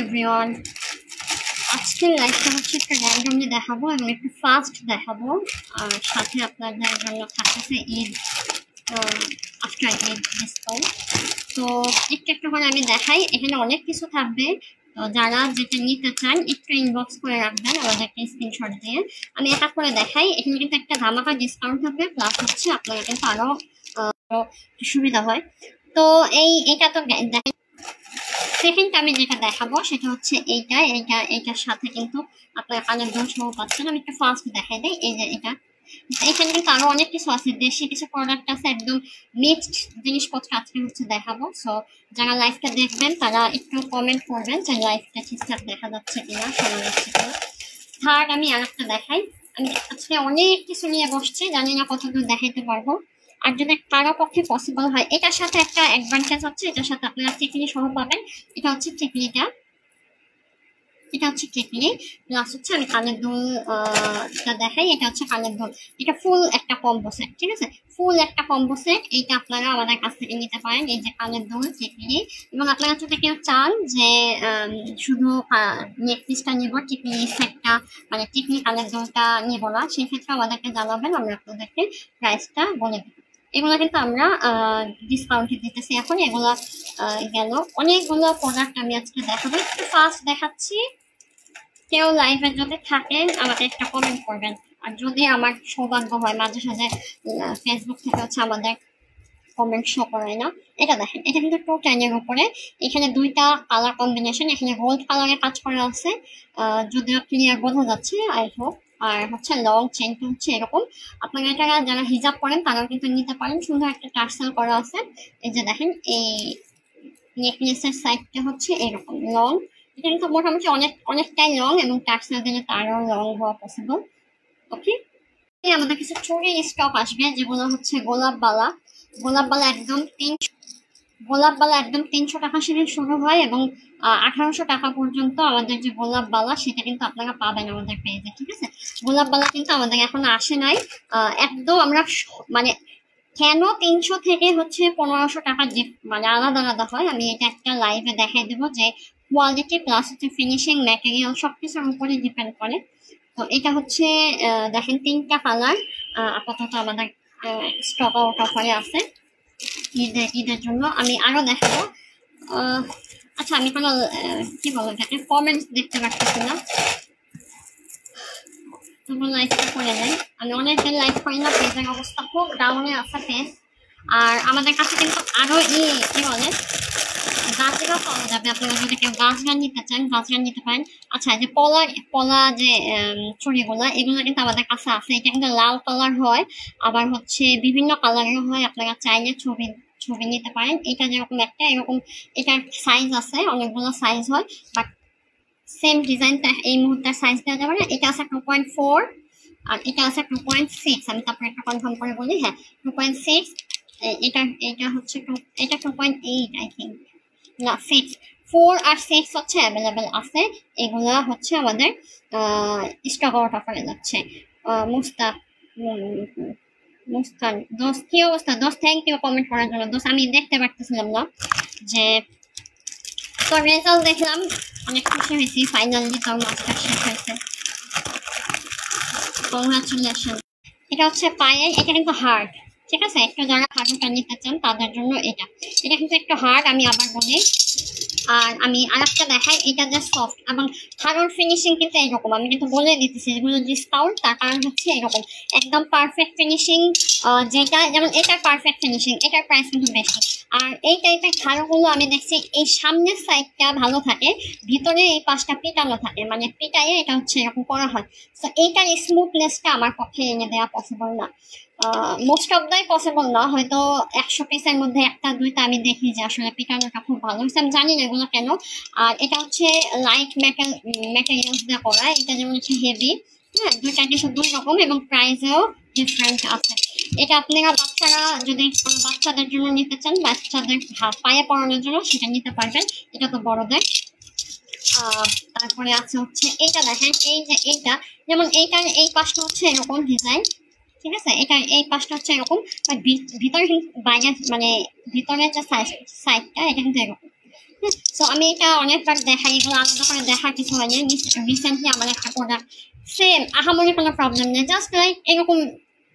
Everyone, আজকের লাইভটা হচ্ছে একটা র্যান্ডমলি দেখাবো এবং একটু ফাস্ট দেখাবো। আর সাথে আপনাদের জন্য থাকতেছে ঈদ আফটার ঈদ ডিসকাউন্ট। তো একটু একটু করে আমি দেখাই, এখানে অনেক কিছু থাকবে। তো যারা যেটা নিতে চান একটু ইনবক্স করে রাখবেন আমাদেরকে স্ক্রিনশট দিয়ে। আমি এক এক করে দেখাই। এখানে কিন্তু একটা ধামাকা ডিসকাউন্ট থাকবে, প্লাস হচ্ছে আপনারা কিন্তু আরও সুবিধা হয়। তো এটা তো দেখেন, সেকেন্ড আমি যেটা দেখাবো সেটা হচ্ছে এইটার সাথে কিন্তু আপনার কানের দুল সহ পাচ্ছেন। আমি একটু ফার্স্ট দেখাই দিই। এই যে এখানে কিন্তু আরো অনেক কিছু আছে, দেশি কিছু প্রোডাক্ট আছে, একদম মিক্সড জিনিসপত্র আজকে হচ্ছে দেখাবো। সো যারা লাইভটা দেখবেন তারা একটু কমেন্ট করবেন যে লাইভটা ঠিকঠাক দেখা যাচ্ছে কিনা, শোনা যাচ্ছে কিনা। থার্ড আমি আরেকটা দেখাই। আমি আজকে অনেক কিছু নিয়ে বসছি, জানি না কতদূর দেখাইতে পারবো। আর যদি কারো পক্ষে পসিবল হয়, এটার সাথে একটা অ্যাডভান্টেজ হচ্ছে, এটার সাথে আপনারা টিকলি সহ পাবেন। এটা হচ্ছে টিকলিটা, প্লাস হচ্ছে আমি কানের দুলটা দেখাই। এটা হচ্ছে কানের দুল, এটা ফুল একটা কম্বো সেট, ঠিক আছে? ফুল একটা কম্বো সেট, এইটা আপনারা আমাদের কাছ থেকে নিতে পারেন। এই যে কানের দুল, টিকলি, এবং আপনারা যদি কেউ চান যে শুধু নেকপিসটা নিব, টিকলি সেটটা মানে টিকলি কানের দুলটা নিব না, সেই ক্ষেত্রে আমাদেরকে জানাবেন, আমরা আপনাদেরকে প্রাইসটা বলে দেবো। এগুলো কিন্তু আমরা ডিসকাউন্টে দিতেছি এখন। এগুলো গেল, অনেকগুলো প্রোডাক্ট আমি আজকে দেখাবো। একটু ফাস্ট দেখাচ্ছি। কেউ লাইভে যদি থাকেন আমাকে একটা কমেন্ট করবেন। আর যদি আমার সৌভাগ্য হয়, মাঝে সাঝে ফেসবুক থেকে হচ্ছে আমাদের কমেন্ট শো করে না। এটা দেখেন, এটা কিন্তু 210 এর উপরে। এখানে দুইটা কালার কম্বিনেশন, এখানে গোল্ড কালারে কাজ করা আছে, যদিও ক্লিয়ার বোঝা যাচ্ছে আই হোপ। আর হচ্ছে লং চেনটা হচ্ছে এরকম। আপনারা এটা যারা হিজাব করেন তারাও কিন্তু নিতে পারেন। সুন্দর একটা টার্সেল করা আছে। এই যে দেখেন, এই নেকলেসের সাইডটা হচ্ছে এরকম লং। এটা কিন্তু মোটামুটি অনেকটাই লং, এবং টার্সেল দিলে তারও লং হওয়া পসিবল। ওকে, আমাদের কিছু চুরি স্টক আসবে, যেগুলো হচ্ছে গোলাপ বালা একদম 300 টাকা থেকে শুরু হয়, এবং 1800 টাকা পর্যন্ত আমাদের যে গোলাপ বালা সেটা কিন্তু আপনারা পাবেন আমাদের পেজে, ঠিক আছে? গোলাপ বালা কিন্তু আমাদের এখন আসে নাই। একদম আমরা মানে কেন 300 থেকে হচ্ছে 1500 টাকা যে মানে আলাদা আলাদা হয়, আমি এটা একটা লাইভে দেখাই দেবো যে কোয়ালিটি প্লাস হচ্ছে ফিনিশিং ম্যাটেরিয়াল সবকিছুর উপরে ডিপেন্ড করে। তো এটা হচ্ছে দেখেন 3টা কালার আপাতত আমাদের স্টক আউট অফারে আছে ঈদের জন্য। আমি আরো দেখাবো। আচ্ছা, আমি কোনো কি বলো এটাকে কমেন্টস দেখতে পাচ্ছি না, তবু লাইভটা করে দেয়। আমি অনেকদিন লাইভ করি না, পেজের অবস্থা খুব ডাউনে আছে পেজ। আর আমাদের কাছে কিন্তু আরো কি বলে গাছরা পাওয়া যাবে। আপনারা যদি কেউ গাছরা নিতে চান গাছরা নিতে পারেন। আচ্ছা, যে পলা যে চুড়িগুলা, এগুলো কিন্তু আমাদের কাছে আছে। এটা কিন্তু লাল কালার হয়, আবার হচ্ছে বিভিন্ন কালারের হয়। আপনারা চাইলে ছবি নিতে পারেন। এটা যেরকম একটা এরকম, এটার সাইজ আছে, অনেকগুলো সাইজ হয়, বাট সেম ডিজাইনটা এই মুহূর্তে সাইজ দেওয়া যাবে না। এটা আছে 2.4 আর এটা আছে 2.6। আমি তারপরে একটা কনফার্ম করে বলি। হ্যাঁ, 2.6। এটা হচ্ছে এটা 2.8 আই থিঙ্ক, না 6। 4 আর 6 হচ্ছে অ্যাভেলেবেল আছে। এগুলা হচ্ছে আমাদের স্টক আউট অফারে যাচ্ছে। মুস্কান দোস্ত, কি অবস্থা দোস্ত? থ্যাংক ইউ কমেন্ট করার জন্য দোস্ত। আমি দেখতে পারতেছিলাম না যে তোর রেজাল্ট দেখলাম, অনেক খুশি হয়েছি। ফাইনালি তোর মাস্টার শেষ হয়েছে, কংগ্রাচুলেশন। এটা হচ্ছে পায়ের, এটা কিন্তু হার্ড, ঠিক আছে? একটু যারা হার্ডটা নিতে চান তাদের জন্য এটা কিন্তু একটু হার্ড, আমি আবার বলি। আর আমি আরেকটা দেখাই, এটা যে সফট এবং হার্ড ফিনিশিং কিন্তু এইরকম। আমি কিন্তু বলে দিতেছি এগুলো ডিসকাউন্ট, তার কারণ হচ্ছে এরকম একদম পারফেক্ট ফিনিশিং। যেটা যেমন এটার পারফেক্ট ফিনিশিং, এটার প্রাইস কিন্তু বেশি। আর এই টাইপের খাড়াগুলো আমি দেখছি এই সামনের সাইডটা ভালো থাকে, ভিতরে এই পাশটা পিটানো থাকে, মানে পিটাইয়ে এটা হচ্ছে এরকম করা হয়। তো এইটার স্মুথনেসটা আমার পক্ষে এনে দেওয়া পসিবল না। মোস্ট অফ দাই পসিবল না, হয়তো 100 পিসের মধ্যে 1টা 2টা আমি দেখি যে আসলে পিটানোটা খুব ভালো হয়েছে। আমি জানি না এগুলো কেন। আর এটা হচ্ছে লাইট ম্যাটেরিয়ালস দিয়ে করা, এটা যেমন হচ্ছে হেভি। হ্যাঁ, দুইটা কিছু দুই রকম, এবং প্রাইসেও ডিফারেন্ট আছে। এটা আপনারা যদি কোনো বাচ্চাদের জন্য নিতে চান, বাচ্চাদের পায়ে পরানোর জন্য সেটা নিতে পারবেন। এটা তো বড়দের। তারপরে আছে হচ্ছে এটা দেখেন, এই যে এইটা যেমন এইটার এই পাশটা হচ্ছে এরকম ডিজাইন, ঠিক আছে? এটা এই পাশটা হচ্ছে এরকম, ভিতরে বাইরে মানে ভিতরের যে সাইডটা এটা কিন্তু এরকম। সো আমি এটা অনেকবার দেখাই, এগুলো আলাদা করে দেখার কিছু হয়নি। রিসেন্টলি আমার একটা প্রোডাক্ট সেম, আহামরি কোনো প্রবলেম নেই, জাস্ট লাইক এরকম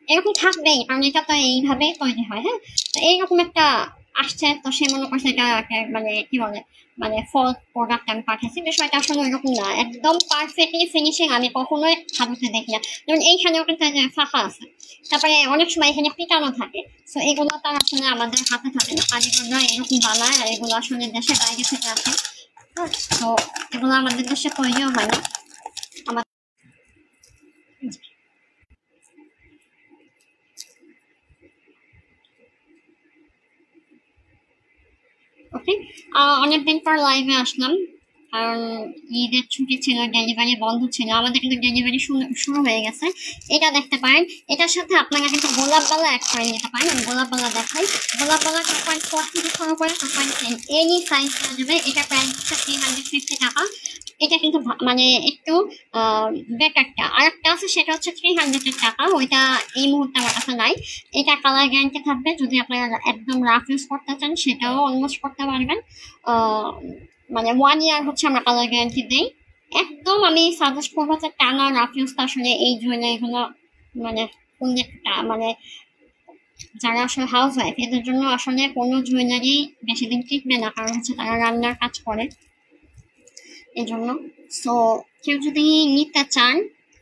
এরকম থাকবেই, কারণ এটা তো এইভাবে তৈরি হয়। হ্যাঁ, তো এইরকম একটা আসছে, তো সে মনে করছে এটা মানে কি বলে মানে ফল প্রোডাক্ট আমি পাঠিয়েছি। বিষয়টা আসলে ওইরকম না, একদম পারফেক্টলি ফিনিশিং আমি কখনোই ভাবতে দেখি না। যেমন এইখানেও কিন্তু ফাঁকা আছে, তারপরে অনেক সময় এখানে পিটানো থাকে। সো এগুলো তো আসলে আমাদের হাতে থাকে না, কারিগররা এরকম বানায়, আর এগুলো আসলে দেশের বাইরে থেকে আসে। তো এগুলো আমাদের দেশে তৈরিও হয় না। ওকে, অনেকদিন পর লাইভে আসলাম, কারণ ঈদের ছুটি ছিল, ডেলিভারি বন্ধ ছিল। আমাদের কিন্তু ডেলিভারি শুরু হয়ে গেছে। এটা দেখতে পারেন, এটার সাথে আপনারা কিন্তু গোলাপ বালা অ্যাড করে নিতে পারেন। আমি গোলাপ বালা দেখাই। গোলাপ বালা 2.4 থেকে শুরু করে 2.10 এনি সাইজ দেওয়া যাবে। এটা প্রাইস হচ্ছে 350 টাকা। এটা কিন্তু মানে একটু বেটারটা আরেকটা আছে, সেটা হচ্ছে 300 টাকা। ওইটা এই মুহূর্তে আমার কাছে নাই। এটা কালার গ্যারান্টি থাকবে, যদি আপনারা একদম রাফ ইউজ করতে চান সেটাও অলমোস্ট করতে পারবেন। মানে 1 ইয়ার হচ্ছে আমরা কালার গ্যারান্টি দিই। একদম আমি সাজেস্ট করবো যে টানা রাফ ইউজটা আসলে এই জুয়েলারিগুলো মানে মানে যারা আসলে হাউস ওয়াইফ এদের জন্য আসলে কোনো জুয়েলারি বেশি দিন টিকবে না, কারণ হচ্ছে তারা রান্নার কাজ করে এই জন্য। সো কেউ যদি নিতে চান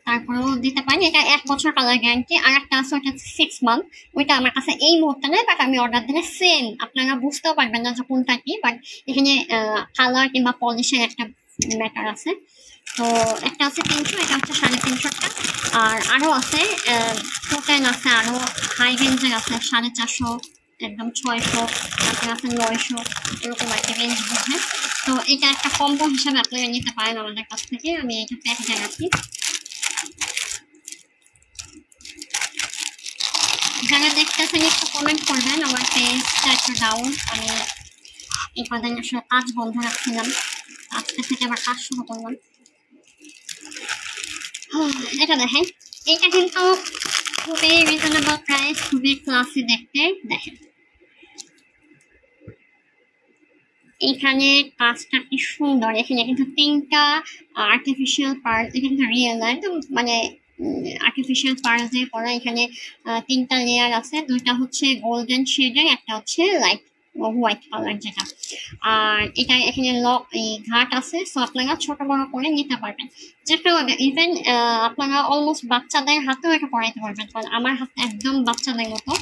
তারপরেও দিতে পারেন। এটা 1 বছর কালার গ্যারান্টি। আর একটা আছে ওটা 6 মান্থ, ওইটা আমার কাছে এই মুহূর্তে নেই, বাট আমি অর্ডার দিলে সেম আপনারা বুঝতেও পারবেন না যে কোনটা কি, বাট এখানে কালার কিংবা পলিশের একটা ম্যাটার আছে। তো একটা আছে 300, এটা হচ্ছে 350 টাকা। আর আরও আছে টোটেন আছে, আরও হাই রেঞ্জের আছে 450, একদম 600, তারপরে আছে 900, এরকম একটা রেঞ্জ বুঝে। তো এটা একটা কম্বো হিসাবে আপনারা নিতে পারেন আমাদের কাছ থেকে। আমি এটা প্যাকেটে রাখি। যারা দেখতেছেন একটু কমেন্ট করবেন, আমার পেজটা একটু ডাউন, আমি এই কদিন আসলে কাজ বন্ধ রাখছিলাম, আজকে থেকে আবার কাজ শুরু করলাম। এটা দেখেন, এটা কিন্তু খুবই রিজনেবল প্রাইস, খুবই ক্লাসি দেখতে। দেখেন এখানে কাজটা কি সুন্দর, এখানে কিন্তু 3টা আর্টিফিশিয়াল পার্ল, এটা কিন্তু রিয়েল না, একদম মানে আর্টিফিশিয়াল পার্ল দিয়ে করা। এখানে 3টা লেয়ার আছে, 2টা হচ্ছে গোল্ডেন শেডের, একটা হচ্ছে লাইট হোয়াইট কালার যেটা। আর এটা এখানে লক ঘাট আছে, সো আপনারা ছোট বড় করে নিতে পারবেন। যেটা ইভেন আপনারা অলমোস্ট বাচ্চাদের হাতেও এটা পড়াইতে পারবেন, কারণ আমার হাতে একদম বাচ্চাদের মতো।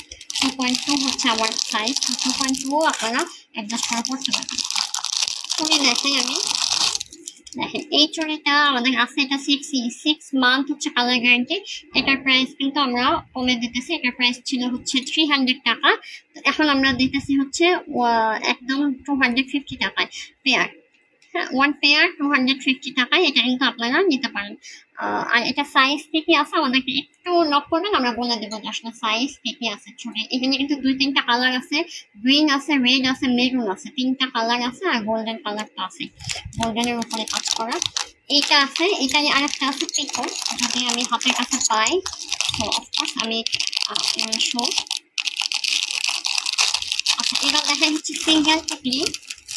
2.2 হচ্ছে আমার সাইজ, 2.2 আপনারা অ্যাডজাস্ট করে পড়তে পারবেন। চুড়ি দেখাই আমি। দেখেন এই চুড়িটা আমাদের আছে, এটা 6 মান্থ হচ্ছে কালার গ্যারান্টি। এটার প্রাইস কিন্তু আমরা কমে দিতেছি, এটার প্রাইস ছিল হচ্ছে 300 টাকা, এখন আমরা দিতেছি হচ্ছে একদম 250 টাকায় পেয়ার। হ্যাঁ, 1 পেয়ার 250 টাকায়, এটা কিন্তু আপনারা নিতে পারেন। আর এটা সাইজ কি আছে আমাদেরকে একটু লক করবেন, আমরা বলে দেবো যে আসলে সাইজ কি আছে ছুটি। এখানে কিন্তু 2-3টা কালার আছে, গ্রিন আছে, রেড আছে, মেরুন আছে, 3টা কালার আছে, আর গোল্ডেন কালারটা আছে, গোল্ডেনের উপরে কাজ করা। এইটা আছে, এটা আরেকটা আছে পিকো, যদি আমি হাতের কাছে পাই তো অফকোর্স আমি শো। আচ্ছা, এবার দেখা হচ্ছে সিঙ্গেল টিকলি।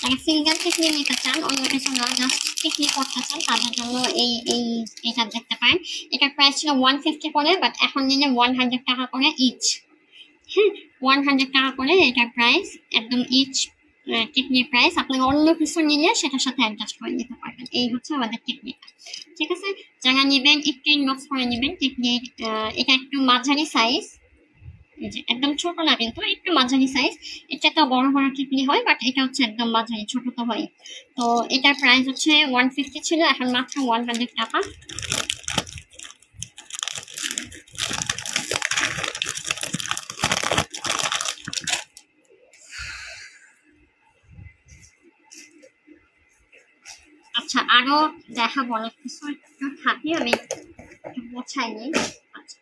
যারা সিঙ্গেল টিকলি নিতে চান, অন্য কিছু না, জাস্ট টিকলি করতে চান, তাদের জন্য এইটা দেখতে পারেন। এটার প্রাইস ছিল 150 করে, বাট এখন নিলে 100 টাকা করে ইচ। হ্যাঁ, 100 টাকা করে এটার প্রাইস, একদম ইচ টিকলি প্রাইস। আপনারা অন্য কিছু নিলে সেটার সাথে অ্যাডজাস্ট করে নিতে পারবেন। এই হচ্ছে আমাদের টিকলিটা, ঠিক আছে। যারা নেবেন একটু ইনবক্স করে নেবেন। টিকলি এটা একটু মাঝারি সাইজ, একদম ছোট না, কিন্তু একটু মাঝারি সাইজ। এটা তো বড় বড় টিকলি হয়, বাট এটা হচ্ছে একদম মাঝারি, ছোট তো হয়। তো এটার প্রাইস হচ্ছে 150 ছিল, এখন মাত্র 100 টাকা। আচ্ছা, আরো দেখাবো অনেক কিছু, একটু থাকি আমি একটু বোঝাই নিই। আচ্ছা,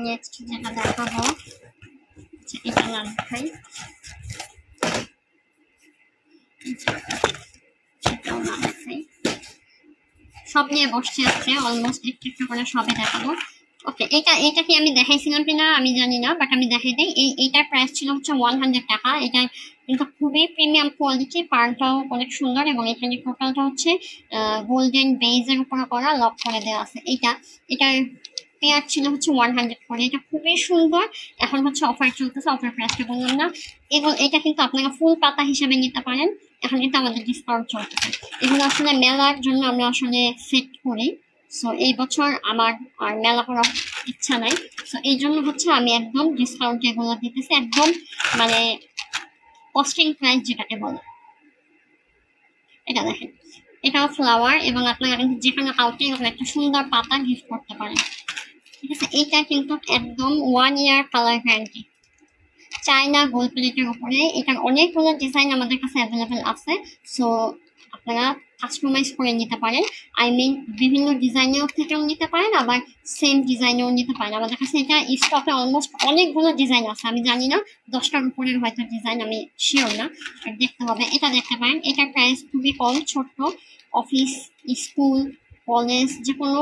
নেক্সট যেটা দেখাবো এটা না দেখাই, সেটাও না দেখাই, সব নিয়ে বসছে আজকে, অলমোস্ট একটু একটু করে সবই দেখাবো। ওকে, এটা কি আমি দেখাইছিলাম কিনা আমি জানি না, বাট আমি দেখাই দিই। এইটার প্রাইস ছিল হচ্ছে 100 টাকা। এটা কিন্তু খুবই প্রিমিয়াম কোয়ালিটি, পার্লটাও অনেক সুন্দর, এবং এখানে টোটালটা হচ্ছে গোল্ডেন বেজের উপর করা, লক করে দেওয়া আছে। এটার পেয়ার ছিল হচ্ছে 100 করে। এটা খুবই সুন্দর। এখন হচ্ছে অফার চলতেছে, অফার প্রাইসটা বললাম না। এটা কিন্তু আপনারা ফুল পাতা হিসেবে নিতে পারেন, এখন কিন্তু আমাদের ডিসকাউন্ট চলতেছে। এগুলো আসলে মেলার জন্য আমরা আসলে সেট করি। সো এই বছর আমার আর মেলা করার ইচ্ছা নাই, সো এই জন্য হচ্ছে আমি একদম ডিসকাউন্ট এগুলো দিতেছি, একদম মানে কস্টিং প্রাইস যেটাকে বলে। এটা দেখেন, এটাও ফ্লাওয়ার, এবং আপনারা কিন্তু যেখানে কাউকে একটা সুন্দর পাতা গিফট করতে পারেন। ঠিক আছে, এইটা কিন্তু একদম 1 ইয়ার কালার গ্যারান্টি, চায়না গোল্ড প্লেটের উপরে। এটার অনেকগুলো ডিজাইন আমাদের কাছে অ্যাভেলেবেল আছে, সো আপনারা কাস্টমাইজ করে নিতে পারেন। আই মিন বিভিন্ন ডিজাইনের থেকেও নিতে পারেন, আবার সেম ডিজাইনেও নিতে পারেন। আমাদের কাছে এটা স্টকে অলমোস্ট অনেকগুলো ডিজাইন আছে, আমি জানি না 10টার উপরের হয়তো ডিজাইন, আমি শিওর না, দেখতে হবে। এটা দেখতে পারেন, এটার প্রাইস খুবই কম, ছোট্ট অফিস, স্কুল, কলেজ, যে কোনো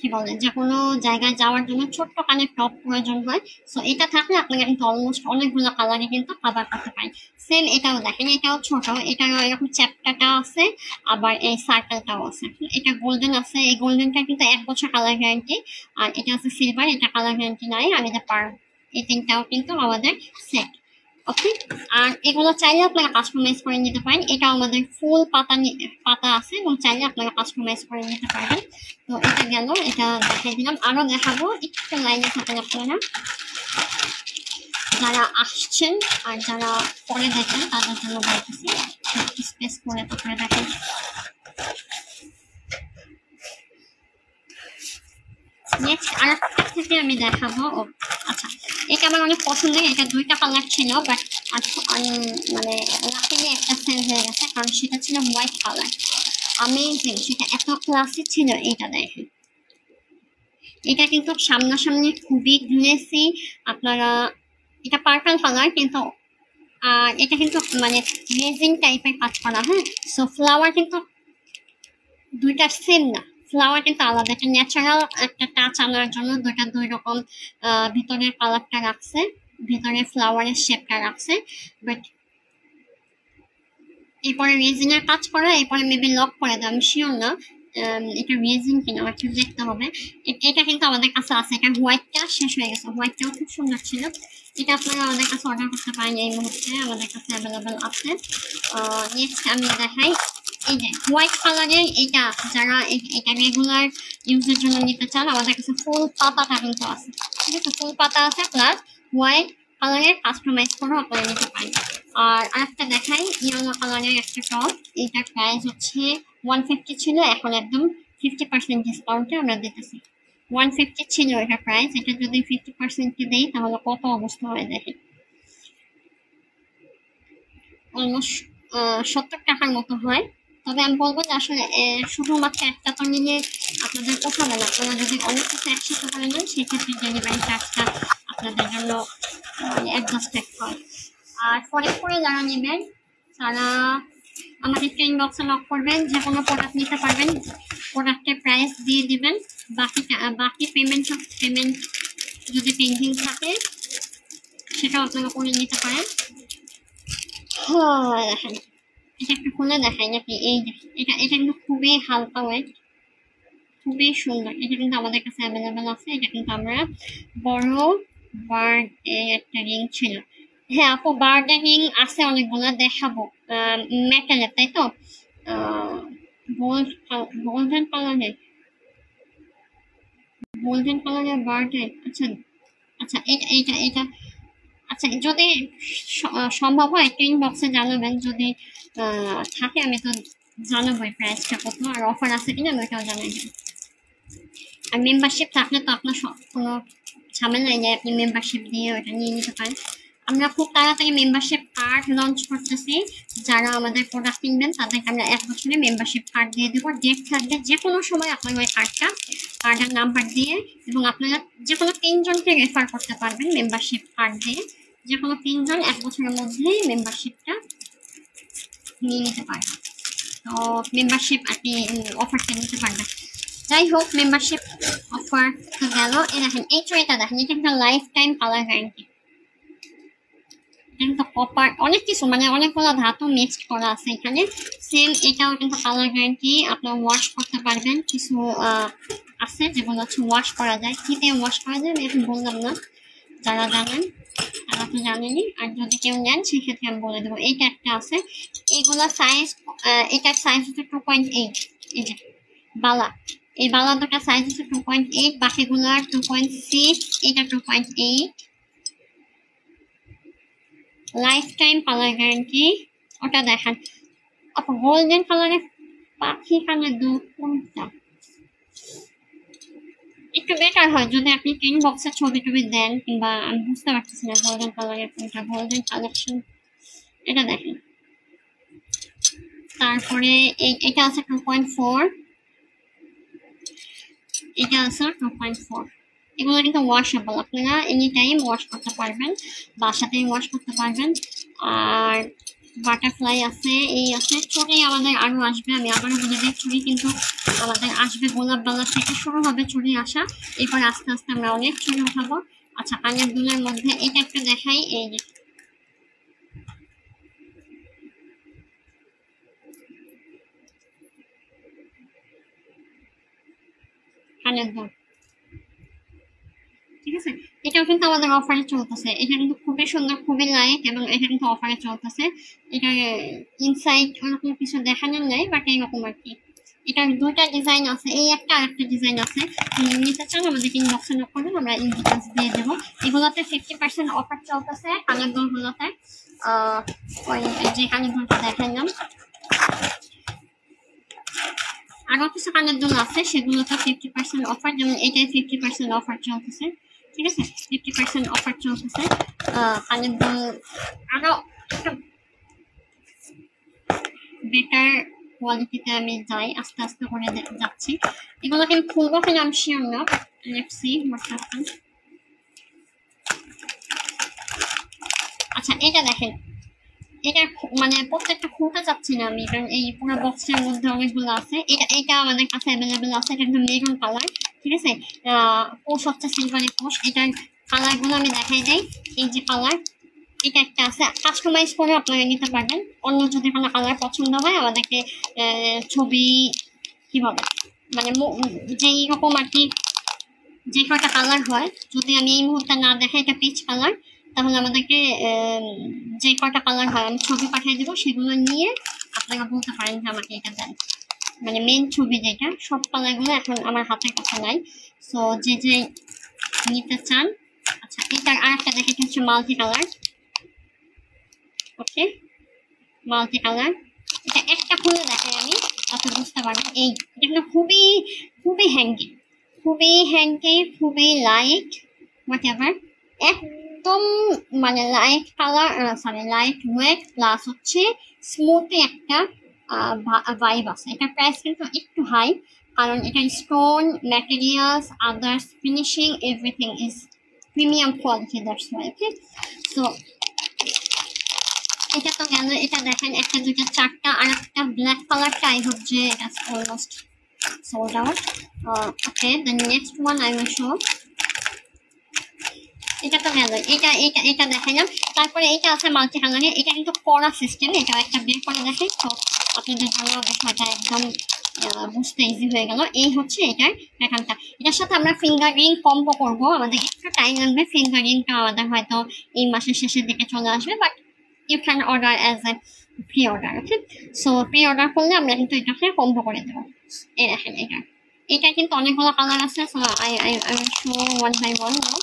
কি বলে, যে কোনো জায়গায় যাওয়ার জন্য ছোট্ট কানের টপ প্রয়োজন হয়। সো এটা থাকলে আপনারা কিন্তু অলমোস্ট অনেকগুলো কালারে কিন্তু কাভার করতে পারেন। সেম এটাও দেখেন, এটাও ছোট, এটারও এরকম চ্যাপ্টারটা আছে, আবার এই সার্কেলটাও আছে। এটা গোল্ডেন আছে, এই গোল্ডেনটা কিন্তু 1 বছর কালার গ্যারান্টি, আর এটা আছে সিলভার, এটা কালার গ্যারান্টি নাই। আমি এটা পার, এই তিনটাও কিন্তু আমাদের সেট। ওকে, আর এগুলো চাইলে আপনারা কাস্টমাইজ করে নিতে পারেন। এটা আমাদের ফুল পাতা আছে, এবং চাইলে আপনারা কাস্টমাইজ করে নিতে পারবেন। তো এটা গেল, এটা দেখাই দিলাম। আরো দেখাবো, একটু লাইনে থাকেন আপনারা, যারা আসছেন আর যারা পরে দেখেন তাদের জন্য বলতেছি, স্পেস করে তারপরে দেখেন। নেক্সট আরেকটা থেকে আমি দেখাবো। ও আচ্ছা, এটা আমার অনেক পছন্দের। এটা 2টা কালার ছিল, বাট মানে লাকিলি একটা সেল হয়ে গেছে, কারণ সেটা ছিল হোয়াইট কালার। আমেজিং, সেটা এত ক্লাসিক ছিল। এটা দেখেন, এটা কিন্তু সামনাসামনি খুবই গ্লেসি। আপনারা, এটা পার্পল কালার কিন্তু, আর এটা কিন্তু মানে রেজিন টাইপের কাজ করা। হ্যাঁ, সো ফ্লাওয়ার কিন্তু 2টা সেম না, ফ্লাওয়ার কিন্তু আলাদা। একটা ন্যাচারাল একটা টাচ আনার জন্য 2 রকম ভিতরের কালারটা রাখছে, ভিতরে ফ্লাওয়ারের শেপটা রাখছে। বাট এরপরে রেজিনের কাজ করা, এরপরে মেবি লক করে দেয়, আমি শিওর না এটা রেজিন কিনা, আমার একটু দেখতে হবে। এটা কিন্তু আমাদের কাছে আছে। এটা হোয়াইটটা শেষ হয়ে গেছে, হোয়াইটটাও খুব সুন্দর ছিল। এটা আপনারা আমাদের কাছে অর্ডার করতে পারেন, এই মুহূর্তে আমাদের কাছে অ্যাভেলেবেল আছে। নেক্সট আমি দেখাই, এই যে হোয়াইট কালারের এটা, যারা এটা রেগুলার ইউজের জন্য নিতে চান, আমাদের কাছে ফুল পাতাটা কিন্তু আছে। ঠিক আছে, ফুল পাতা আছে, প্লাস হোয়াইট কালারের কাস্টমাইজ করে আপনারা নিতে পারেন। আর আরেকটা দেখাই, ইয়েলো কালারের একটা টপ। এইটার প্রাইস হচ্ছে 150 ছিল, এখন একদম 50% ডিসকাউন্টে আমরা দিতেছি। 150 ছিল এটা প্রাইস, এটা যদি 50% দেই তাহলে কত অবস্থা হয় দেখেন, অলমোস্ট 70 টাকার মতো হয়। তবে আমি বলবো যে আসলে শুধুমাত্র একটা তো নিলে আপনাদের পোষাবে না, আপনারা যদি অনেক কিছু একসাথে করে নেন সেক্ষেত্রে ডেলিভারি চার্জটা আপনাদের জন্য অ্যাডজাস্টেড হয়। আর ফরেক্স করে যারা নেবেন তারা আমাদের ইনবক্সে নক করবেন, যে কোনো প্রোডাক্ট নিতে পারবেন, প্রোডাক্টের প্রাইস দিয়ে দিবেন, বাকি পেমেন্ট যদি পেন্ডিং থাকে সেটাও আপনারা করে নিতে পারেন। হ্যাঁ দেখেন, এটা একটু খুলে দেখাই নাকি, এই এটা কিন্তু খুবই হালকা ওয়েট, খুবই সুন্দর। এটা কিন্তু আমাদের কাছে অ্যাভেলেবেল আছে। এটা কিন্তু আমরা বড় বার্ড একটা রিং ছিল। হ্যাঁ আপু, বার্ডের রিং আছে অনেকগুলো, দেখাবো। মেটালের, তাই তো? গোল্ডেন কালারের, গোল্ডেন কালারের বার্ডের। আচ্ছা আচ্ছা, এটা আচ্ছা, যদি সম্ভব হয় টিন বক্সে জানাবেন, যদি থাকে আমি তো জানাবো প্রাইসটা কত, আর অফার আছে কিনা আমি ওইটাও জানাই। আর মেম্বারশিপ থাকলে তো আপনার কোনো ঝামেলাই নেই, আপনি মেম্বারশিপ দিয়ে ওটা নিয়ে নিতে পারেন। আমরা খুব তাড়াতাড়ি মেম্বারশিপ কার্ড লঞ্চ করতেছি, যারা আমাদের প্রোডাক্ট কিনবেন তাদেরকে আমরা 1 বছরের মেম্বারশিপ কার্ড দিয়ে দেবো। ডেট থাকবে, যে কোনো সময় আপনার ওই কার্ডের নাম্বার দিয়ে, এবং আপনারা যে কোনো 3 জনকে রেফার করতে পারবেন মেম্বারশিপ কার্ড দিয়ে। যে কোনো 3 জন 1 বছরের মধ্যেই মেম্বারশিপটা নিয়ে নিতে পারবেন। তো মেম্বারশিপ আপনি অফারটা নিতে পারবেন। যাই হোক মেম্বারশিপ অফার তো গেল। এই দেখেন এই ট্রেটা দেখেন, এটা একটা লাইফ টাইম কালার গ্যারান্টি, কিন্তু কপার অনেক কিছু মানে অনেকগুলো ধাতু মিক্সড করা আছে এখানে। সেম এটাও কিন্তু কালার গ্যারান্টি, আপনার ওয়াশ করতে পারবেন। কিছু আছে যেগুলো হচ্ছে ওয়াশ করা যায়, কি দিয়ে ওয়াশ করা যায় আমি এখন বললাম না, যারা জানেন তারা তো জানেনি, আর যদি কেউ নেন সেক্ষেত্রে আমি বলে দেবো। এইটা একটা আছে, এইগুলো সাইজ, এটার সাইজ হচ্ছে 2.8, এই যে বালা, এই বালা দুটা সাইজ হচ্ছে 2.8, বাকিগুলার 2.6, এটা 2.8, লাইফ টাইম কালার গ্যারান্টি। ওটা দেখেন আপু গোল্ডেন কালারের পাখি কানে কোনটা একটু বেটার হয় যদি আপনি পিন বক্সে ছবি টবি দেন, কিংবা আমি বুঝতে পারতেছি না গোল্ডেন কালারের কোনটা, গোল্ডেন কালেকশন এটা দেখেন। তারপরে এটা আছে 2.4, এটা আছে 2.4। এগুলো কিন্তু ওয়াশেবল, আপনারা এনি টাইম ওয়াশ করতে পারবেন, বাসাতেই ওয়াশ করতে পারবেন। আর বাটারফ্লাই আছে, এই আছে, চুড়ি আমাদের আরো আসবে, আমি আবারও বলে দিই চুড়ি কিন্তু আমাদের আসবে, গোলাপ বালা থেকে শুরু হবে চুড়ি আসা, এরপর আস্তে আস্তে আমরা অনেক চুড়ি উঠাবো। আচ্ছা কানের দুলের মধ্যে এটা একটু দেখাই, এই যে কানের দুল, ঠিক আছে, এটাও কিন্তু আমাদের অফারে চলতেছে। এটা কিন্তু খুবই সুন্দর, খুবই লাইট, এবং এটা কিন্তু অফারে চলতেছে। এটা ইনসাইড ওরকম কিছু দেখানোর নাই, বাট এইরকম আর কি। এটার দুইটা ডিজাইন আছে, এই একটা আর একটা ডিজাইন আছে, নিতে চান আমাদেরকে ইনবক্সে নক করবেন, আমরা এই ডিটেলস দিয়ে দেবো। এগুলোতে 50% অফার চলতেছে কানের দুলগুলোতে। ওই যে কানের দুলটা দেখাইলাম, আরো কিছু কানের দুল আছে সেগুলোতে 50% অফার, যেমন এটাই 50% অফার চলতেছে, ঠিক আছে, 50% অফার চলতেছে। কানের দুল আরো একটু বেটার কোয়ালিটিতে আমি যাই, আস্তে আস্তে করে যাচ্ছি। এগুলোকে আমি খুলবো কিনা আমি শিওর না, লেটস সি হোয়াট হ্যাপেন্স। আচ্ছা এটা দেখেন, এটা মানে প্রত্যেকটা খুলতে চাচ্ছি না আমি, কারণ এই পুরো বক্সের মধ্যে অনেকগুলো আছে। এটা আমাদের কাছে অ্যাভেলেবেল আছে, এটা একদম মেরুন কালার, ঠিক আছে, কোষ হচ্ছে সিলভারি কোষ। এটার কালারগুলো আমি দেখাই দেই, এই যে কালার, এটা একটা আছে, কাস্টমাইজ করে আপনারা নিতে পারবেন। অন্য যদি কোনো কালার পছন্দ হয় আমাদেরকে ছবি কিভাবে মানে যেই রকম আর কি, যে কয়টা কালার হয়, যদি আমি এই মুহূর্তে না দেখাই এটা পিচ কালার, তাহলে আমাদেরকে যে কয়টা কালার হয় আমি ছবি পাঠিয়ে দেবো, সেগুলো নিয়ে আপনারা বলতে পারেন যে আমাকে এটা দেন। মানে মেন ছবি যেটা, সব কালারগুলো এখন আমার হাতের কাছে নাই, সো যে যে নিতে চান। আচ্ছা এটার আর একটা দেখে হচ্ছে মাল্টি কালার, ওকে মাল্টি কালার। এটা একটা খুলে দেখাই আমি, তাতে বুঝতে পারবেন। এই এটা খুবই খুবই হ্যান্ডি, খুবই হ্যান্ডি, খুবই লাইট, হোয়াট এভার, একদম মানে light colour, sorry light weight, plus হচ্ছে স্মুথি একটা ভাইব আছে। এটার প্রাইস কিন্তু একটু হাই, কারণ এটা stone materials, others finishing, everything is premium quality, that's why. Okay, so এটা তো গেল। এটা দেখেন একটা দুইটা চারটা, আর একটা ব্ল্যাক কালারটা আই হোপ যে এটা almost sold out. Okay, the next one I will show. এটা তো গেল, এটা দেখাইলাম। তারপরে এটা আছে মাল্টি কালারে, এটা কিন্তু কড়া সিস্টেম, এটা একটা বের করে দেখে, তো আপনাদের জন্য বিষয়টা একদম বুঝতে ইজি হয়ে গেল। এই হচ্ছে এটার প্যাটার্নটা। এটার সাথে আমরা ফিঙ্গার রিং কম্বো করবো, আমাদের একটু টাইম লাগবে, ফিঙ্গার রিংটা আমাদের হয়তো এই মাসের শেষের দিকে চলে আসবে, but you can order as a pre order. Okay, so pre order করলে আমরা কিন্তু এটাকে কম্বো করে দেবো। এই দেখেন এটা কিন্তু অনেকগুলো কালার আছে, so I show one by one now.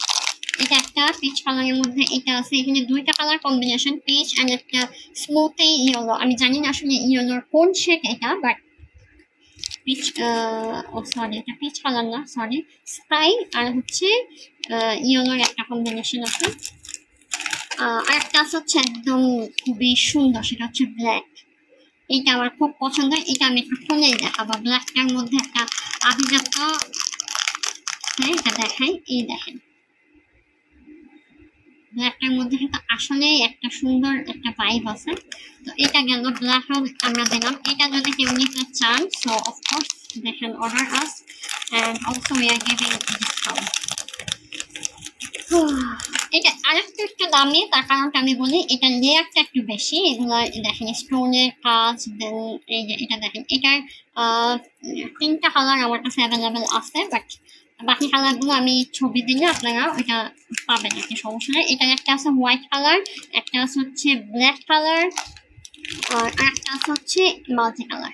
এটা একটা পিচ কালারের মধ্যে এটা আছে, এখানে দুইটা কালার কম্বিনেশন, পিচ অ্যান্ড একটা স্মুথি ইয়েলো। আমি জানি না আসলে ইয়েলোর কোন শেড এটা, বাট পিচ, ও সরি এটা পিচ কালার না, সরি স্কাই আর হচ্ছে ইয়েলোর একটা কম্বিনেশন আছে। আর একটা আছে হচ্ছে একদম খুবই সুন্দর, সেটা হচ্ছে ব্ল্যাক। এইটা আমার খুব পছন্দ, এটা আমি একটু খুলেই দেখাবো। ব্ল্যাকটার মধ্যে একটা আভিজাত, হ্যাঁ এটা দেখাই, এই দেখেন ব্ল্যাকটার মধ্যে কিন্তু আসলে একটা সুন্দর একটা ভাইব আছে। তো এটা গেল, ব্ল্যাক আমরা দিলাম। এটা যদি কেউ নিতে চান, সো অফকোর্স দেখেন order us. and also we are giving discount. এটা আরেকটু একটু দামি, তার কারণটা আমি বলি এটা লেয়ারটা একটু বেশি। এগুলো দেখেন স্টোনের কাজ, দেন এই যে এটা দেখেন এটার 3টা কালার আমার কাছে অ্যাভেলেবেল আছে, বাট বাকি কালারগুলো আমি ছবি দিলে আপনারা ওইটা পাবেন আর কি, সমস্যা নেই। এটার একটা আছে হোয়াইট কালার, একটা আছে হচ্ছে ব্ল্যাক কালার, আর একটা আছে হচ্ছে মাল্টি কালার।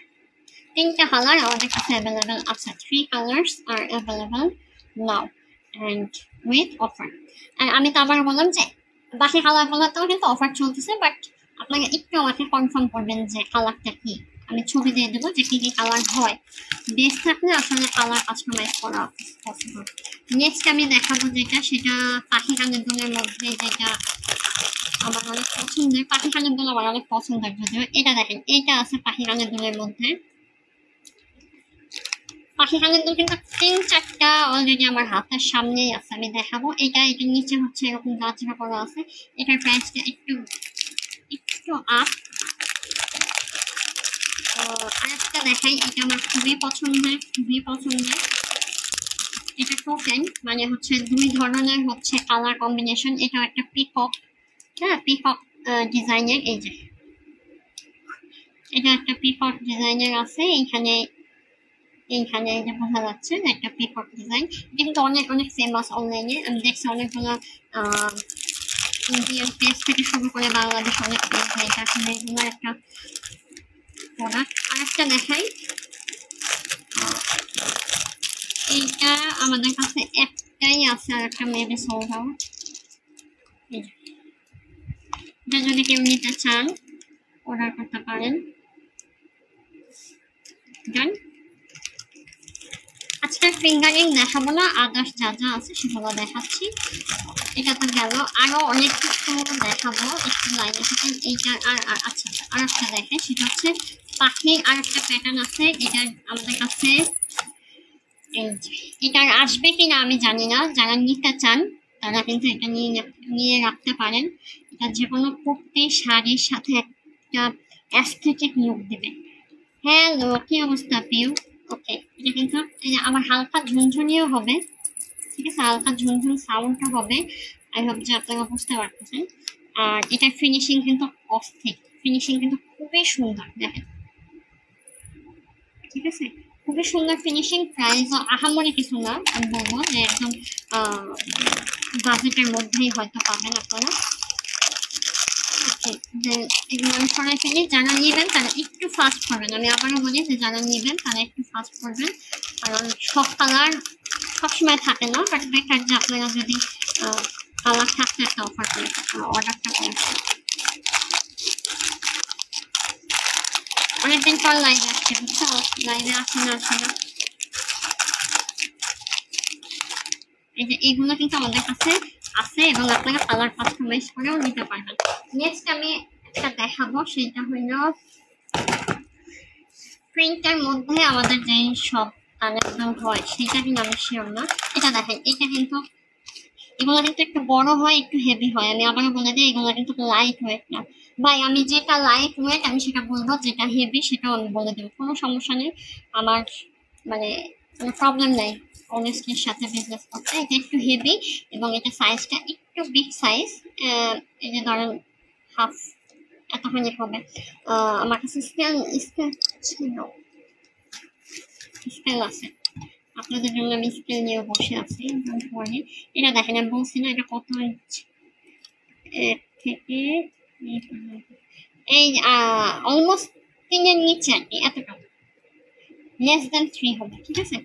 3টা কালার আমাদের কাছে অ্যাভেলেবেল আছে। 3 colors are available now and with offer. আর আমি তো আবার বললাম যে বাকি কালারগুলোতেও কিন্তু অফার চলতেছে, বাট আপনারা একটু আমাকে কনফার্ম করবেন যে কালারটা কি। আমি ছবি দিয়ে দেবো যে কি কি কালার হয়, বেস্ট থাকলে আসলে কালার কাস্টমাইজ করা পসিবল। নেক্সট আমি দেখাবো যেটা, সেটা পাখি কানের দুলের মধ্যে, যেটা আমার অনেক পছন্দের। পাখি কানের দুল আমার অনেক পছন্দের, যদিও এটা দেখেন এটা আছে পাখি কানের দুলের মধ্যে। পাখি কানের দুল কিন্তু 3-4টা অলরেডি আমার হাতের সামনেই আছে, আমি দেখাবো। এটার নিচে হচ্ছে এরকম গাছরা করা আছে। এটার প্রাইসটা একটু আপ। আরেকটা দেখাই, এটা আমার খুবই পছন্দের। এটা টোকেন, মানে হচ্ছে 2 ধরনের হচ্ছে কালার কম্বিনেশন। এটা একটা পিকক, হ্যাঁ পিকক ডিজাইনের। এই যে এটা একটা পিকক ডিজাইনের আছে এইখানে এই যে বোঝা যাচ্ছে একটা পিকক ডিজাইন। এটা কিন্তু অনেক ফেমাস অনলাইনে, আমি দেখছি অনেকগুলো ইন্ডিয়ান পেজ থেকে শুরু করে বাংলাদেশ অনেক পেজ। এটা আসলে এগুলো একটা প্রোডাক্ট। আরেকটা দেখাই, এইটা আমাদের কাছে একটাই আছে, আর একটা মেবি সোল্ড আউট। এটা যদি কেউ নিতে চান অর্ডার করতে পারেন। ডান। আজকে ফিঙ্গারিং দেখাবো না, আদার্স যা আছে সেগুলো দেখাচ্ছি। এটা তো গেল, আরো অনেক কিছু দেখাবো, একটু লাইনে থাকেন। এইটা আচ্ছা আর একটা দেখেন, সেটা হচ্ছে পাখির আর একটা প্যাটার্ন আছে। এটার আমাদের কাছে এটার আসবে কিনা আমি জানি না, যারা নিতে চান তারা কিন্তু এটা নিয়ে রাখতে পারেন। এটা যে কোনো কুর্তি শাড়ির সাথে একটা অ্যাস্থেটিক লুক দেবে। হ্যালো, কি অবস্থা পিউ? ওকে, এটা কিন্তু আমার হালকা ঝুনঝুনিও হবে, ঠিক আছে, হালকা ঝুনঝুন সাউন্ডটা হবে। আই হোপ যে আপনারা বুঝতে পারতেছেন। আর এটার ফিনিশিং কিন্তু অস্থির, ফিনিশিং কিন্তু খুবই সুন্দর, দেখেন, ঠিক আছে, খুবই সুন্দর ফিনিশিং। প্রাইস আহামরি কিছু না, আমি বলবো যে একদম বাজেটের মধ্যেই হয়তো পাবেন আপনারা। এগুলো আমি সরাই ফেলি। যারা নেবেন তারা একটু ফাস্ট করবেন, আমি আবারও বলি যে যারা নেবেন তারা একটু ফাস্ট করবেন, কারণ সব কালার সবসময় থাকে না, বাট বেটার যে আপনারা যদি কালার থাকতে একটা অফার করে অর্ডারটা করেন। অনেকদিন পর লাইভে আসছে, বুঝছো, লাইভে আসে না আসলে। এই যে এইগুলো কিন্তু আমাদের কাছে আছে এবং আপনারা কালার কাস্টমাইজ করেও নিতে পারবেন। নেক্সট আমি একটা দেখাবো, সেটা হলো প্রিন্টের মধ্যে আমাদের যে সব কালেকশন হয় সেটা কিন্তু আমি শিওর না। এটা দেখেন, এটা কিন্তু এগুলো কিন্তু একটু বড় হয়, একটু হেভি হয়। আমি আবারও বলে দিই, এগুলো কিন্তু লাইট ওয়েট না ভাই। আমি যেটা লাইট ওয়েট আমি সেটা বলবো, যেটা হেভি সেটাও আমি বলে দেবো, কোনো সমস্যা নেই আমার, মানে কোনো প্রবলেম নেই অনেস্টলির সাথে বিজনেস করতে। এটা একটু হেভি এবং এটা সাইজটা একটু বিগ সাইজ। এই যে ধরেন হাফ এতখানি হবে। আমার কাছে স্কেল ছিল, স্কেল আছে, আপনাদের জন্য আমি স্কেল নিয়ে বসে আছি। এটা দেখেন, আমি বলছি না এটা কত ইঞ্চ থেকে এই অলমোস্ট 3-এর নিচে আর কি, এতটা লেস দেন 3 হবে, ঠিক আছে।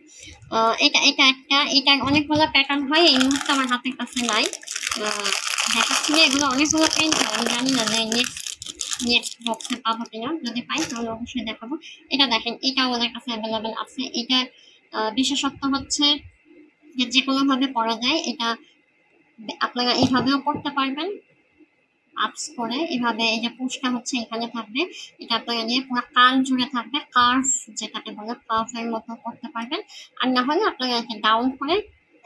এটা একটা, এটার অনেকগুলো প্যাটার্ন হয়, এই মুহূর্তে আমার হাতের কাছে নাই, দেখাচ্ছি। এগুলো অনেকগুলো প্রিন্ট হয়, আমি জানি না যে নেক্সট বক্সে পাবো কিনা, যদি পাই তাহলে অবশ্যই দেখাবো। এটা দেখেন, এটা আমাদের কাছে অ্যাভেলেবেল আছে। এটার বিশেষত্ব হচ্ছে যে কোনোভাবে পরা যায়। এটা আপনারা এইভাবেও পড়তে পারবেন, আপস করে এভাবে। এই যে পুশটা হচ্ছে এখানে থাকবে, এটা আপনারা নিয়ে পুরো কান জুড়ে থাকবে, কার্ভ যেটাকে বলে, কার্ভের মতো করতে পারবেন। আর না হলে আপনারা একে ডাউন করে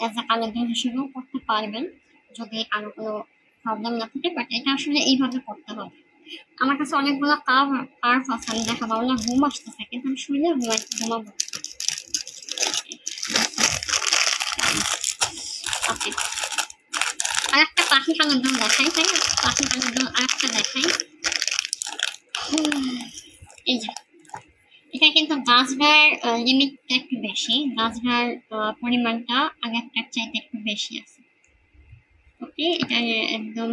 এজ এ কানের দুল হিসেবেও করতে পারবেন, যদি কারো কোনো প্রবলেম না থাকে। বাট এটা আসলে এইভাবে করতে হবে। আমার কাছে অনেকগুলো কার্ভ আছে, আমি দেখাবো না, ঘুম আসতেছে কিন্তু আমি শুনে ঘুমাবো। ওকে, আরেকটা পাখি কানের দুল দেখাই, তাই না? পাখি কানের দুল আরেকটা দেখাই। এই যে এটা কিন্তু গাছগার লিমিটটা একটু বেশি, গাছগার পরিমাণটা আগেরটার চাইতে একটু বেশি আছে। ওকে, এটা একদম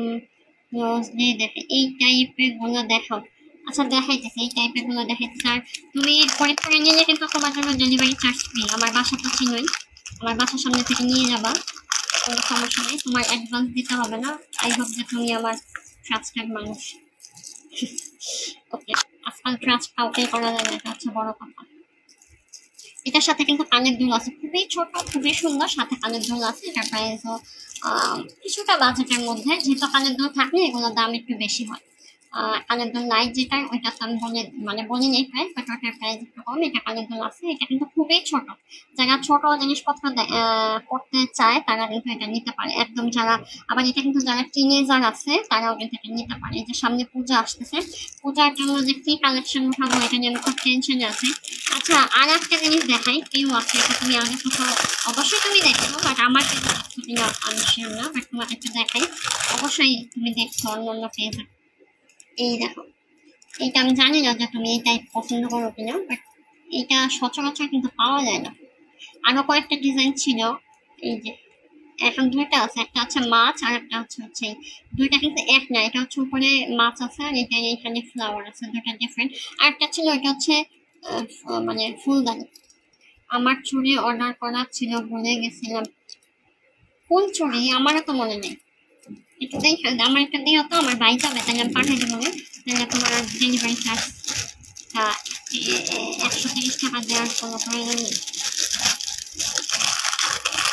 ক্লোজলি দেখে এই টাইপের গুলো দেখাও। আচ্ছা দেখাইতেছে, এই টাইপের গুলো দেখাইতেছে। আর তুমি পরীক্ষা নিলে কিন্তু তোমার জন্য ডেলিভারি চার্জ ফ্রি। আমার বাসা তো চিনোই, আমার বাসার সামনে থেকে নিয়ে যাবা, কোনো সমস্যা নেই, তোমার অ্যাডভান্স দিতে হবে না। আই হোপ যে তুমি আমার ট্রাস্টেড মানুষ। ওকে, আজকাল ট্রাস্ট কাউকে করা যায় না, এটা হচ্ছে বড় কথা। এটার সাথে কিন্তু কানের দুল আছে, খুবই ছোট খুবই সুন্দর, সাথে কানের দুল আছে। এটার প্রাইসও কিছুটা বাজেটের মধ্যে, যেহেতু কানের দুল থাকলে এগুলোর দাম একটু বেশি হয়। কানের দুল লাইট যেটা, ওইটা তো আমি বলি নেই প্রাইস, বাট ওটার প্রাইস একটু কম। এটা কানের দুল আছে, এটা কিন্তু খুবই ছোট। যারা ছোট জিনিসপত্র করতে চায় তারা কিন্তু এটা নিতে পারে একদম। যারা আবার এটা কিন্তু যারা টিনেজার আছে তারাও কিন্তু এটা নিতে পারে। যে সামনে পূজা আসতেছে, পূজার জন্য যে কি কালেকশন উঠাবো এটা নিয়ে আমি খুব টেনশনে আছি। আচ্ছা, আর একটা জিনিস দেখাই, কেউ আছে, এটা তুমি আগে কোথাও অবশ্যই তুমি দেখছো, বাট আমার কিনা আমি শিওর না, বাট তোমাকে একটু দেখাই, অবশ্যই তুমি দেখছো অন্য পেজে। এই দেখো, এইটা আমি জানি না যে তুমি এই টাইপ পছন্দ করো কিনা, বাট এটা সচরাচর কিন্তু পাওয়া যায় না। আরো কয়েকটা ডিজাইন ছিল, এই যে এখন দুইটা আছে, একটা হচ্ছে মাছ আর একটা হচ্ছে দুইটা কিন্তু এক না, এটা হচ্ছে উপরে মাছ আছে আর এটা এখানে ফ্লাওয়ার আছে, দুইটা ডিফারেন্ট। আর একটা ছিল এটা হচ্ছে মানে ফুলদানি। আমার চুড়ি অর্ডার করা ছিল, ভুলে গেছিলাম কোন চুড়ি, আমারও তো মনে নেই। একটু দেখে আমার একটা দিয়ে তো আমার বাড়ি যাবে, তাহলে আমি পাঠাই দেবো, তাহলে তোমার ডেলিভারি চার্জ 130 টাকা দেওয়ার কোনো প্রয়োজন নেই।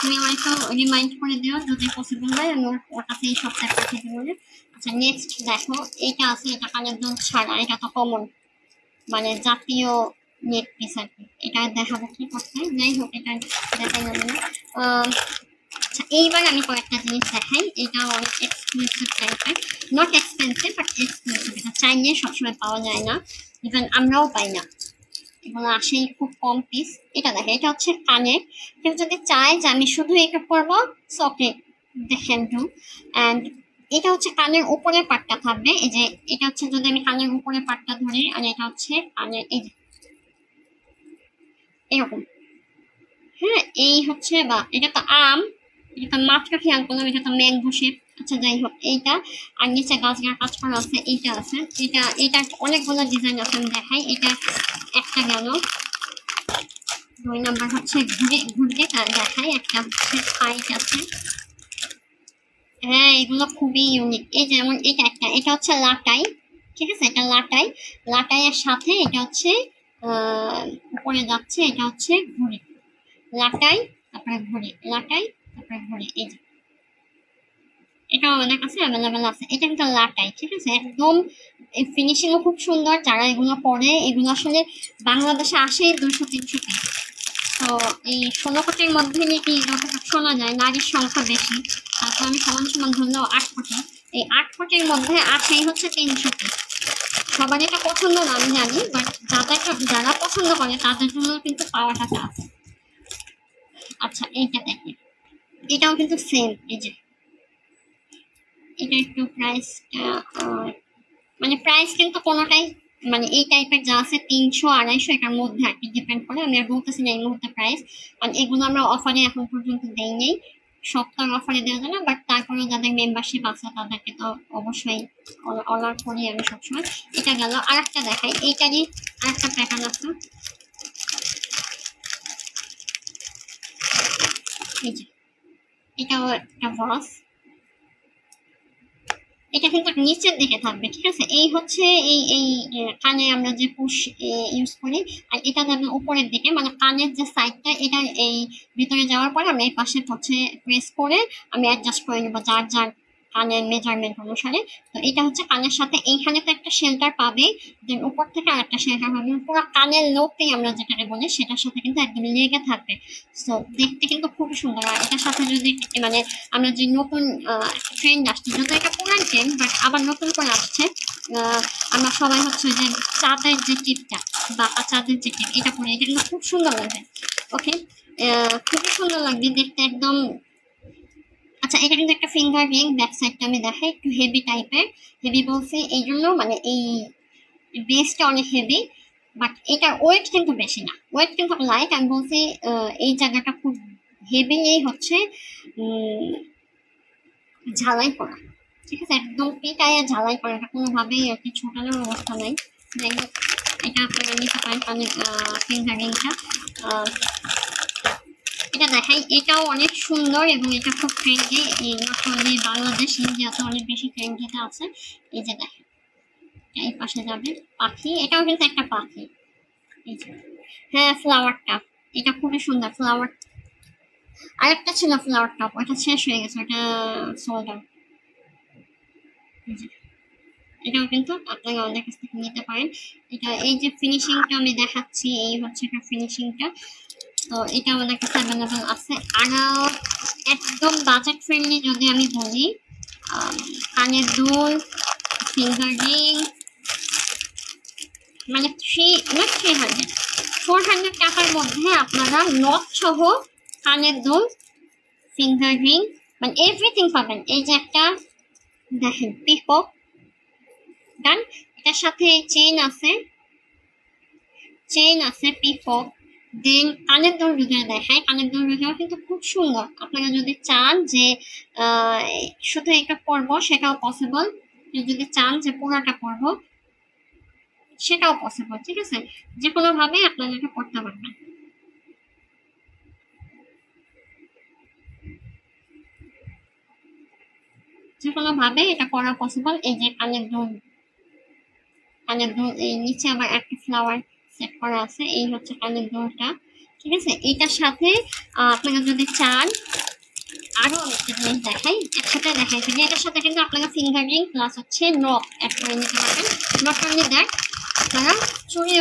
তুমি আমার একটু রিমাইন্ড করে দিও যদি পসিবল হয়, আমি ওর কাছে এই সপ্তাহে পাঠিয়ে দেবো। আচ্ছা নেক্সট দেখো, এটা আছে, এটা কানের দুল ছাড়া, এটা তো কমন মানে জাতীয় নেট পিস আর কি। এটা দেখাবো কি করতে, যাই হোক এটা দেখাই যাবে না। আচ্ছা এইবার আমি কয়েকটা জিনিস দেখাই, এটা অনেক এক্সক্লুসিভ টাইপের, নট এক্সপেন্সিভ বাট এক্সক্লুসিভ। এটা চাইলে সবসময় পাওয়া যায় না, ইভেন আমরাও পাই না, এগুলো আসেই খুব কম পিস। এটা দেখে, এটা হচ্ছে কানের। কেউ যদি চায় যে আমি শুধু এটা পরবো, ওকে দেখেন ডু। অ্যান্ড এটা হচ্ছে কানের উপরের পাটটা থাকবে, এই যে এটা হচ্ছে যদি আমি কানের উপরের পাটটা ধরি, আর এটা হচ্ছে কানের এই যে এরকম। হ্যাঁ, এই হচ্ছে, বা এটা তো আম, এটা তো মাত্র খেয়াল করলাম, এটা তো ম্যাঙ্গো শেপ। আচ্ছা যাই হোক, এইটা আর নিচে গাছ কাজ করা আছে, এইটা আছে, এটা অনেকগুলো ডিজাইন আছে, আমি দেখাই। এটা একটা গেল, 2 নাম্বার হচ্ছে ঘুরে দেখাই, একটা হচ্ছে পাইট আছে। হ্যাঁ এগুলো খুবই ইউনিক। এই যেমন এটা একটা, এটা হচ্ছে লাটাই, ঠিক আছে, এটা লাটাই, লাটাইয়ের সাথে এটা হচ্ছে উপরে যাচ্ছে, এটা হচ্ছে ঘুড়ি, লাটাই তারপরে ঘুড়ি, লাটাই তারপরে ঘুড়ি। এই যে এটাও আমাদের কাছে অ্যাভেলেবেল আছে, এটা কিন্তু লাটাই, ঠিক আছে, একদম ফিনিশিংও খুব সুন্দর। যারা এগুলো পরে, এগুলো আসলে বাংলাদেশে আসে 200-300 পিস। তো এই 16 কোটির মধ্যে নাকি যতটুকু শোনা যায় নারীর সংখ্যা বেশি, তারপর আমি সমান ধরলেও 8 কোটি, এই 8 কোটির মধ্যে আসেই হচ্ছে 300 পিস। সবার এটা পছন্দ না আমি জানি, বাট যারা পছন্দ করে তাদের জন্য কিন্তু পাওয়াটা আছে। আচ্ছা এইটা দেখি, এটাও কিন্তু সেম, এই যে এটা একটু প্রাইসটা মানে প্রাইস কিন্তু কোনোটাই মানে এই টাইপের যা আছে 300-250 এটার মধ্যে আর কি ডিপেন্ড করে। আমি আর বলতেছি না এই মুহূর্তে প্রাইস, কারণ এগুলো আমরা অফারে এখন পর্যন্ত দেই নেই, সপ্তাহ অফারে দেওয়া যায় না, বাট তারপরে যাদের মেম্বারশিপ আছে তাদেরকে তো অবশ্যই অর্ডার করি আমি সবসময়। এটা গেল, আর একটা দেখাই, এইটারই আর একটা প্যাটার্ন আছে, এই যে এটাও একটা বস, এটা কিন্তু নিচের দিকে থাকবে, ঠিক আছে। এই হচ্ছে এই এই কানে আমরা যে পুশ ইউজ করি, আর এটা যাবে উপরের দিকে, মানে কানের যে সাইডটা, এটা এই ভিতরে যাওয়ার পরে আমরা এই পাশে হচ্ছে প্রেস করে আমি অ্যাডজাস্ট করে নেবো যার যার কানের মেজারমেন্ট অনুসারে। তো এটা হচ্ছে কানের সাথে এইখানে তো একটা শেল্টার পাবে, দেন উপর থেকে আর একটা শেল্টার পাবে, পুরো কানের লোকটাই আমরা যেটাকে বলি সেটার সাথে কিন্তু একদম লেগে থাকবে। তো দেখতে কিন্তু খুবই সুন্দর। আর এটার সাথে যদি মানে আমরা যে নতুন ট্রেন্ড আসছে, যদিও এটা পুরান ট্রেন্ড বাট আবার নতুন করে আসছে, আমরা সবাই হচ্ছে যে চাঁদের যে টিপটা, বাঁকা চাঁদের যে টিপ, এটা পরে এটা কিন্তু খুব সুন্দর লাগবে। ওকে, খুবই সুন্দর লাগবে দেখতে, একদম আচ্ছা, এটা কিন্তু একটা ফিঙ্গার রিং, ব্যাক সাইডটা আমি দেখাই, একটু হেভি টাইপের। হেভি বলছি এই জন্য, মানে এই বেসটা অনেক হেভি, বাট এটার ওয়েট কিন্তু বেশি না, ওয়েট কিন্তু লাইট। আমি বলছি এই জায়গাটা খুব হেভি, এই হচ্ছে ঝালাই করা, ঠিক আছে, একদম পিটাইয়া ঝালাই করা, এটা কোনোভাবেই আর কি ছোটানোর অবস্থা নাই। যাই হোক, এটা আপনারা নিতে পারেন ফিঙ্গার রিংটা। এটা দেখাই, এটাও অনেক সুন্দর এবং এটা খুব ট্রেন্ডি, এই নট অনলি বাংলাদেশ, ইন্ডিয়াতে অনেক বেশি ট্রেন্ডিতে আছে। এই যে দেখেন, এই পাশে যাবে পাখি, এটাও কিন্তু একটা পাখি। এই যে হ্যাঁ, ফ্লাওয়ার টাপ, এটা খুবই সুন্দর ফ্লাওয়ার। আরেকটা ছিল ফ্লাওয়ার টাপ, ওটা শেষ হয়ে গেছে, ওটা সোল্ড আউট। এটাও কিন্তু আপনারা আমাদের কাছ থেকে নিতে পারেন। এটা এই যে ফিনিশিংটা আমি দেখাচ্ছি, এই হচ্ছে একটা ফিনিশিংটা। তো এটা আমাদের কাছে অ্যাভেলেবল আছে। আর একদম বাজেট ফ্রেন্ডলি যদি আমি বলি, কানের দুল, ফিঙ্গার রিং, মানে 400 টাকার মধ্যে আপনারা নথ সহ কানের দুল, ফিঙ্গার রিং, মানে এভরিথিং পাবেন। এই যে একটা দেখেন পিকক ডান, এটার সাথে চেইন আছে পিকক। দেন কানের দুল ভিডিও দেখায়, কানের দুল ভিডিও কিন্তু খুব সুন্দর। আপনারা যদি চান যে শুধু এটা পরবো সেটাও পসিবল, যদি চান যে পুরোটা পরবো সেটাও পসিবল, ঠিক আছে, যে কোনো ভাবে আপনারা এটা করতে পারবেন। যে কোনো ভাবে এটা করা পসিবল। এই যে কানের দুল, এই নিচে আবার একটা ফ্লাওয়ার সেট করা আছে, এই হচ্ছে কানের দুলটা, ঠিক আছে। এটার সাথে আপনারা যদি চান আরো একটা জিনিস দেখাই, একসাথে দেখাই, যে এটার সাথে কিন্তু আপনারা ফিঙ্গার রিং প্লাস হচ্ছে নখ অ্যাড করে নিতে পারবেন। নট অনলি দ্যাট, আপনারা চুড়ি